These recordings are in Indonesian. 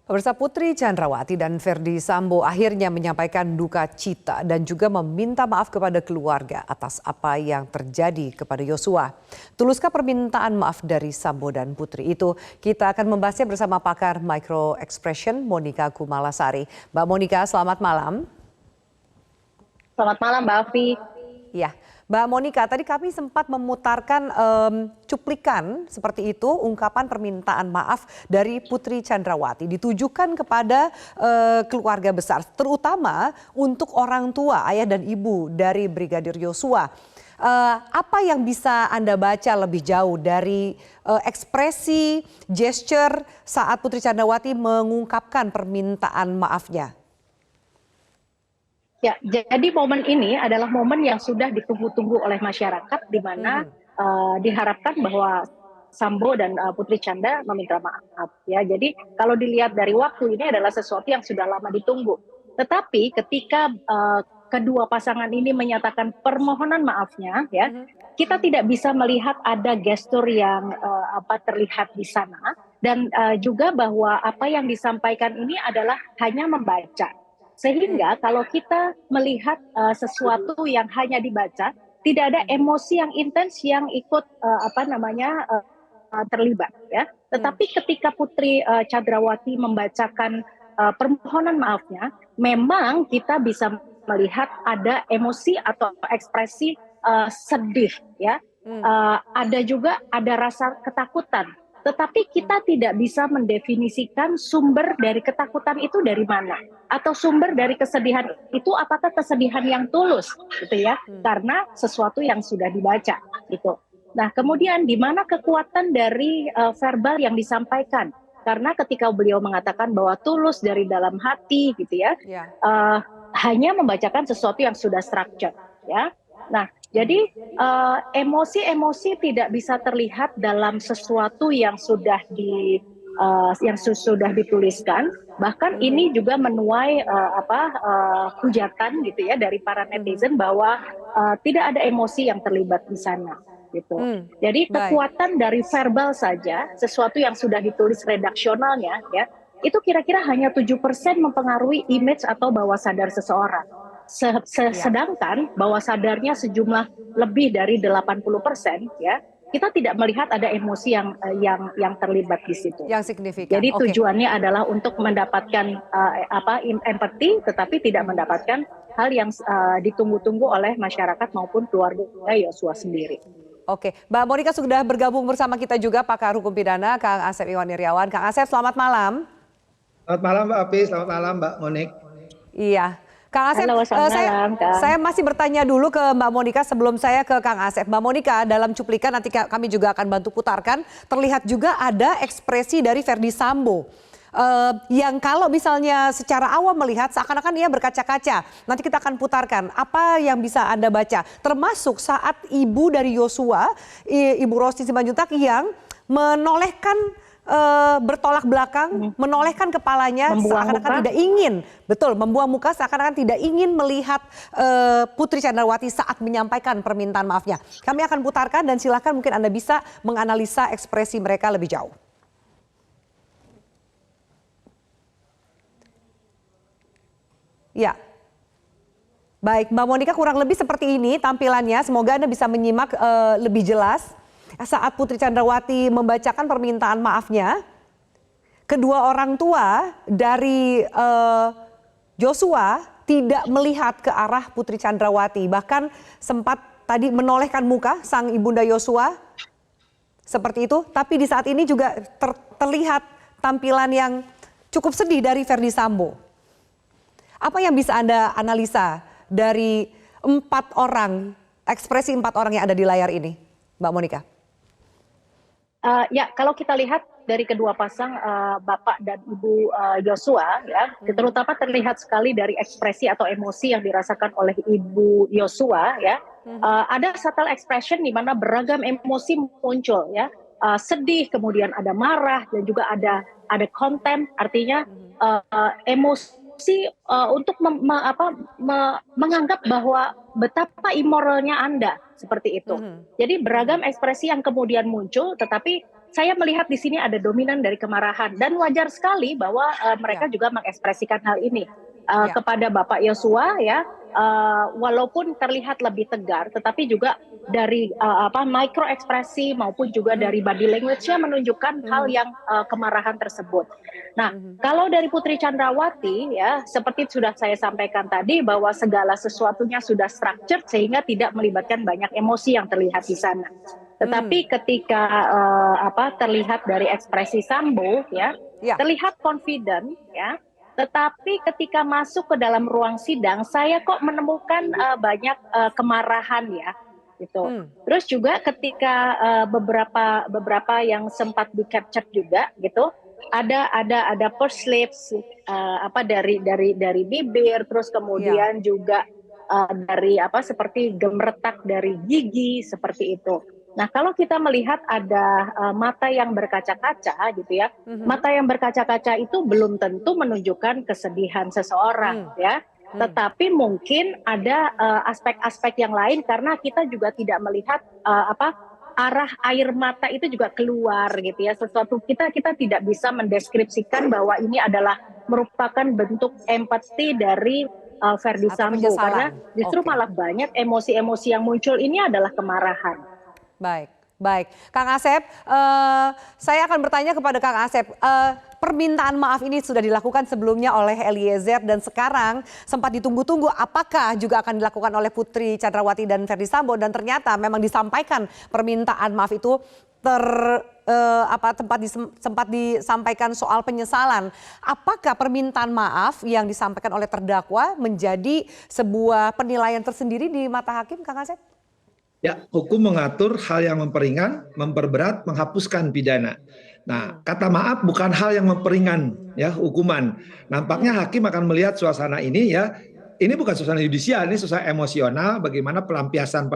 Pemirsa, Putri Chandrawati dan Ferdy Sambo akhirnya menyampaikan duka cita dan juga meminta maaf kepada keluarga atas apa yang terjadi kepada Yosua. Tuluskah permintaan maaf dari Sambo dan Putri itu? Kita akan membahasnya bersama pakar micro expression Monika Kumalasari. Mbak Monika, selamat malam. Selamat malam, Mbak Afi. Ya, Mbak Monika, tadi kami sempat memutarkan cuplikan seperti itu, ungkapan permintaan maaf dari Putri Chandrawati ditujukan kepada keluarga besar, terutama untuk orang tua, ayah dan ibu dari Brigadir Yosua. Apa yang bisa Anda baca lebih jauh dari ekspresi, gesture saat Putri Chandrawati mengungkapkan permintaan maafnya? Ya, jadi momen ini adalah momen yang sudah ditunggu-tunggu oleh masyarakat, di mana diharapkan bahwa Sambo dan Putri Chandra meminta maaf. Ya, jadi kalau dilihat dari waktu, ini adalah sesuatu yang sudah lama ditunggu. Tetapi ketika kedua pasangan ini menyatakan permohonan maafnya, ya, kita tidak bisa melihat ada gestur yang terlihat di sana, dan juga bahwa apa yang disampaikan ini adalah hanya membaca. Sehingga kalau kita melihat sesuatu yang hanya dibaca, tidak ada emosi yang intens yang ikut terlibat, ya. Tetapi ketika Putri Chandrawati membacakan permohonan maafnya, memang kita bisa melihat ada emosi atau ekspresi sedih, ya. Ada rasa ketakutan. Tetapi kita tidak bisa mendefinisikan sumber dari ketakutan itu dari mana, atau sumber dari kesedihan itu apakah kesedihan yang tulus, gitu ya, karena sesuatu yang sudah dibaca, gitu. Nah, kemudian di mana kekuatan dari verbal yang disampaikan? Karena ketika beliau mengatakan bahwa tulus dari dalam hati, gitu ya, hanya membacakan sesuatu yang sudah structured, ya. Nah, jadi emosi-emosi tidak bisa terlihat dalam sesuatu yang sudah dituliskan. Bahkan ini juga menuai hujatan, gitu ya, dari para netizen bahwa tidak ada emosi yang terlibat di sana, gitu. Jadi kekuatan dari verbal saja, sesuatu yang sudah ditulis redaksionalnya, ya, itu kira-kira hanya 7% mempengaruhi image atau bawah sadar seseorang. Sedangkan bawah sadarnya sejumlah lebih dari 80%, ya, kita tidak melihat ada emosi yang terlibat di situ. Yang signifikan. Jadi tujuannya adalah untuk mendapatkan empati, tetapi tidak mendapatkan hal yang ditunggu-tunggu oleh masyarakat maupun keluarga Yosua sendiri. Oke, Mbak Monika sudah bergabung bersama kita juga pakar hukum pidana Kang Asep Iwan Iryawan. Kang Asep, selamat malam. Selamat malam Mbak Afi, selamat malam Mbak Monik. Iya. Kang Asep, halo, saya masih bertanya dulu ke Mbak Monika sebelum saya ke Kang Asep. Mbak Monika, dalam cuplikan nanti kami juga akan bantu putarkan, terlihat juga ada ekspresi dari Ferdy Sambo. Yang kalau misalnya secara awam melihat seakan-akan ia berkaca-kaca. Nanti kita akan putarkan apa yang bisa Anda baca. Termasuk saat ibu dari Yosua, Ibu Rosti Simanjuntak yang menolehkan bertolak belakang, menolehkan kepalanya seakan-akan tidak ingin, membuang muka seakan-akan tidak ingin melihat Putri Chandrawati saat menyampaikan permintaan maafnya. Kami akan putarkan dan silakan mungkin Anda bisa menganalisa ekspresi mereka lebih jauh. Ya, baik Mbak Monika, kurang lebih seperti ini tampilannya. Semoga Anda bisa menyimak lebih jelas. Saat Putri Chandrawati membacakan permintaan maafnya, kedua orang tua dari Yosua tidak melihat ke arah Putri Chandrawati. Bahkan sempat tadi menolehkan muka sang ibunda Yosua seperti itu. Tapi di saat ini juga terlihat tampilan yang cukup sedih dari Ferdy Sambo. Apa yang bisa Anda analisa dari ekspresi empat orang yang ada di layar ini, Mbak Monika? Ya, kalau kita lihat dari kedua pasang Bapak dan Ibu Yosua, ya, terutama terlihat sekali dari ekspresi atau emosi yang dirasakan oleh Ibu Yosua, ya. Ada subtle expression di mana beragam emosi muncul, ya. Sedih, kemudian ada marah, dan juga ada contempt, artinya emosi untuk menganggap bahwa betapa imoralnya Anda, seperti itu. Jadi beragam ekspresi yang kemudian muncul, tetapi saya melihat di sini ada dominan dari kemarahan dan wajar sekali bahwa mereka juga mengekspresikan hal ini kepada Bapak Yosua ya. Walaupun terlihat lebih tegar, tetapi juga dari micro ekspresi maupun juga dari body language-nya menunjukkan hal yang kemarahan tersebut. Nah, kalau dari Putri Chandrawati ya, seperti sudah saya sampaikan tadi bahwa segala sesuatunya sudah structured sehingga tidak melibatkan banyak emosi yang terlihat di sana. Tetapi ketika terlihat dari ekspresi Sambo ya, terlihat confident ya. Tetapi ketika masuk ke dalam ruang sidang, saya kok menemukan banyak kemarahan ya, gitu. Terus juga ketika beberapa yang sempat di capture juga, gitu, ada pursed lips, dari bibir, terus kemudian juga dari seperti gemeretak dari gigi seperti itu. Nah, kalau kita melihat ada mata yang berkaca-kaca gitu ya, mata yang berkaca-kaca itu belum tentu menunjukkan kesedihan seseorang ya, tetapi mungkin ada aspek-aspek yang lain karena kita juga tidak melihat arah air mata itu juga keluar gitu ya, sesuatu kita tidak bisa mendeskripsikan bahwa ini adalah merupakan bentuk empati dari Ferdy Sambo karena justru malah banyak emosi-emosi yang muncul ini adalah kemarahan. Baik. Kang Asep, saya akan bertanya kepada Kang Asep. Permintaan maaf ini sudah dilakukan sebelumnya oleh Eliezer dan sekarang sempat ditunggu-tunggu apakah juga akan dilakukan oleh Putri Chandrawati dan Ferdy Sambo dan ternyata memang disampaikan permintaan maaf itu sempat disampaikan soal penyesalan. Apakah permintaan maaf yang disampaikan oleh terdakwa menjadi sebuah penilaian tersendiri di mata hakim, Kang Asep? Ya, hukum mengatur hal yang memperingan, memperberat, menghapuskan pidana. Nah, kata maaf bukan hal yang memperingan ya hukuman. Nampaknya hakim akan melihat suasana ini ya. Ini bukan suasana yudisial, ini suasana emosional. Bagaimana pelampiasan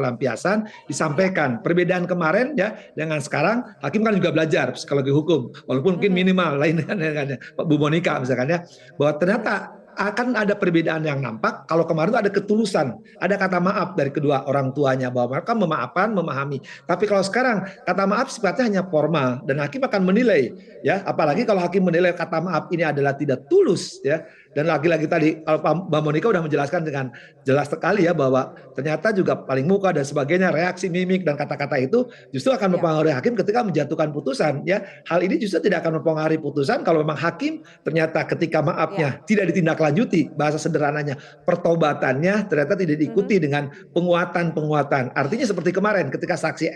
disampaikan. Perbedaan kemarin ya dengan sekarang, hakim kan juga belajar psikologi hukum, walaupun mungkin minimal lain dengan Bu Monika misalkan ya, bahwa ternyata akan ada perbedaan yang nampak kalau kemarin itu ada ketulusan, ada kata maaf dari kedua orang tuanya bahwa mereka memaafkan, memahami. Tapi kalau sekarang kata maaf sifatnya hanya formal dan hakim akan menilai ya, apalagi kalau hakim menilai kata maaf ini adalah tidak tulus ya. Dan lagi-lagi tadi Mbak Monika sudah menjelaskan dengan jelas sekali ya bahwa ternyata juga paling muka dan sebagainya, reaksi mimik dan kata-kata itu justru akan mempengaruhi hakim ketika menjatuhkan putusan ya. Hal ini justru tidak akan mempengaruhi putusan kalau memang hakim ternyata ketika maafnya tidak ditindaklanjuti, bahasa sederhananya pertobatannya ternyata tidak diikuti dengan penguatan. Artinya seperti kemarin ketika saksi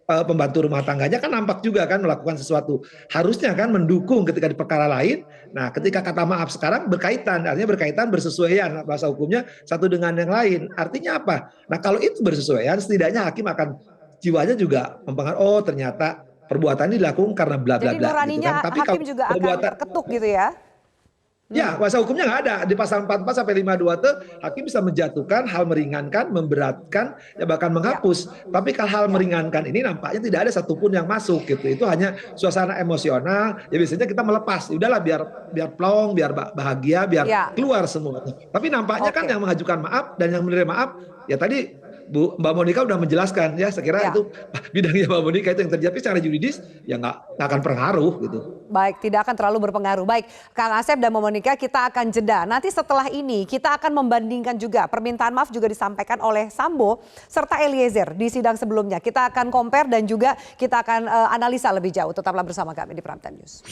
pembantu rumah tangganya kan nampak juga kan melakukan sesuatu, harusnya kan mendukung ketika di perkara lain. Nah, ketika kata maaf sekarang berkaitan, artinya berkaitan bersesuaian bahasa hukumnya satu dengan yang lain. Artinya apa? Nah, kalau itu bersesuaian, setidaknya hakim akan jiwanya juga mempengaruhi. Oh, ternyata perbuatan ini dilakukan karena bla bla bla. Jadi nuraninya gitu kan. Tapi hakim juga akan terketuk gitu ya? Ya, kuasa hukumnya nggak ada. Di pasal 44 sampai 52 itu hakim bisa menjatuhkan hal meringankan, memberatkan, ya bahkan menghapus. Tapi kalau hal meringankan ini nampaknya tidak ada satupun yang masuk gitu. Itu hanya suasana emosional. Ya biasanya kita melepas. Udahlah biar plong, biar bahagia, biar keluar semuanya. Tapi nampaknya kan yang mengajukan maaf dan yang menerima maaf ya tadi Mbak Monika udah menjelaskan ya, saya kira itu bidangnya Mbak Monika itu yang terjadi secara yuridis ya nggak akan pengaruh gitu. Baik, tidak akan terlalu berpengaruh. Baik, Kang Asep dan Mbak Monika kita akan jeda. Nanti setelah ini kita akan membandingkan juga permintaan maaf juga disampaikan oleh Sambo serta Eliezer di sidang sebelumnya. Kita akan compare dan juga kita akan analisa lebih jauh. Tetaplah bersama kami di Prime Time News.